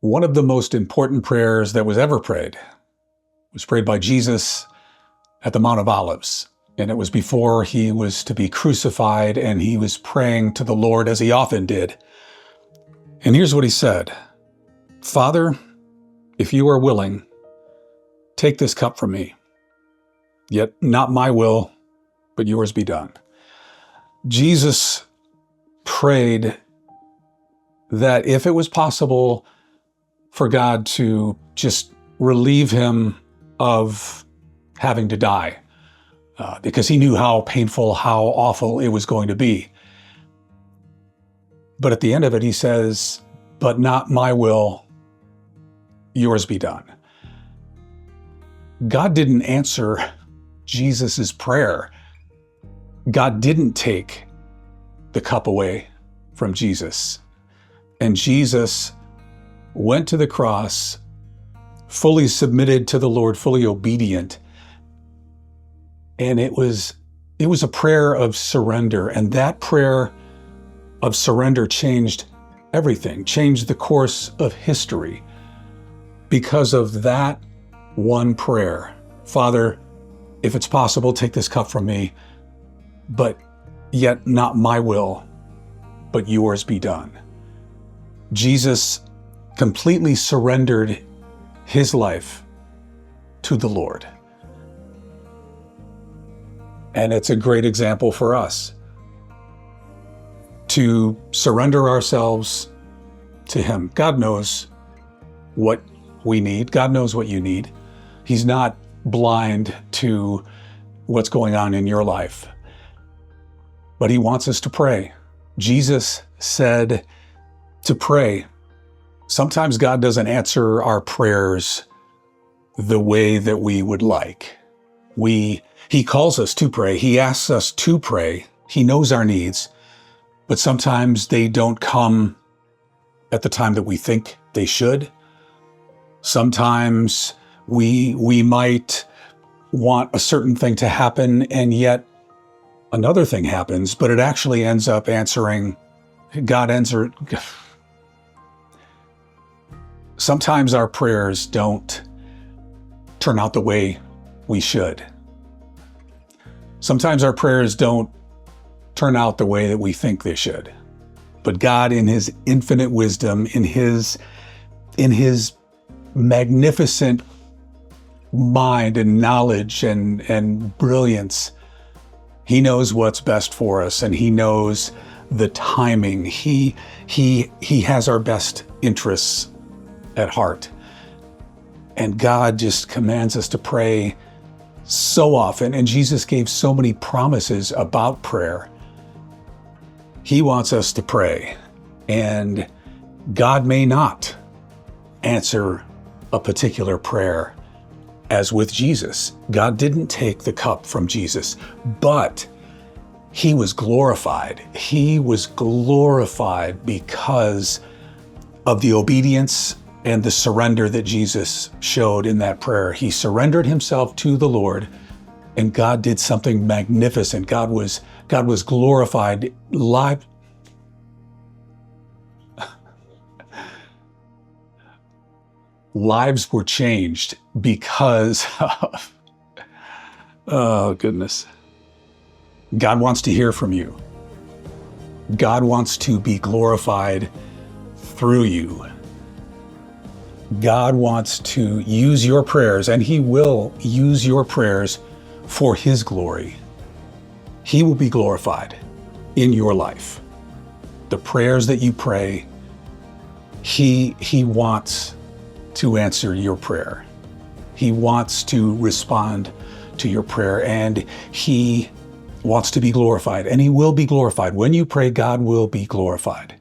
One of the most important prayers that was ever prayed was prayed by Jesus at the Mount of Olives. And it was before he was to be crucified, and he was praying to the Lord as he often did. And here's what he said: "Father, if you are willing, take this cup from me. Yet not my will, but yours be done." Jesus prayed that if it was possible for God to just relieve him of having to die, because he knew how painful, how awful it was going to be. But at the end of it, he says, "But not my will, yours be done." God didn't answer Jesus's prayer. God didn't take the cup away from Jesus. And Jesus went to the cross, fully submitted to the Lord, fully obedient. And it was a prayer of surrender. And that prayer of surrender changed everything, changed the course of history. Because of that one prayer: "Father, if it's possible, take this cup from me, but yet not my will, but yours be done." Jesus completely surrendered his life to the Lord. And it's a great example for us to surrender ourselves to him. God knows what we need. God knows what you need. He's not blind to what's going on in your life. But he wants us to pray. Jesus said to pray. Sometimes God doesn't answer our prayers the way that we would like. He calls us to pray. He asks us to pray. He knows our needs, but sometimes they don't come at the time that we think they should. Sometimes we might want a certain thing to happen, and yet another thing happens, but it actually ends up answering. God answered. Sometimes our prayers don't turn out the way we should. Sometimes our prayers don't turn out the way that we think they should. But God, in his infinite wisdom, in his magnificent mind and knowledge and brilliance, he knows what's best for us, and he knows the timing. He has our best interests at heart. And God just commands us to pray so often. And Jesus gave so many promises about prayer. He wants us to pray. And God may not answer a particular prayer, as with Jesus. God didn't take the cup from Jesus, but he was glorified. He was glorified because of the obedience and the surrender that Jesus showed in that prayer. He surrendered himself to the Lord, and God did something magnificent. God was glorified. Lives were changed because of, oh goodness. God wants to hear from you. God wants to be glorified through you. God wants to use your prayers, and he will use your prayers for his glory. He will be glorified in your life. The prayers that you pray, he wants to answer your prayer. He wants to respond to your prayer, and he wants to be glorified, and he will be glorified. When you pray, God will be glorified.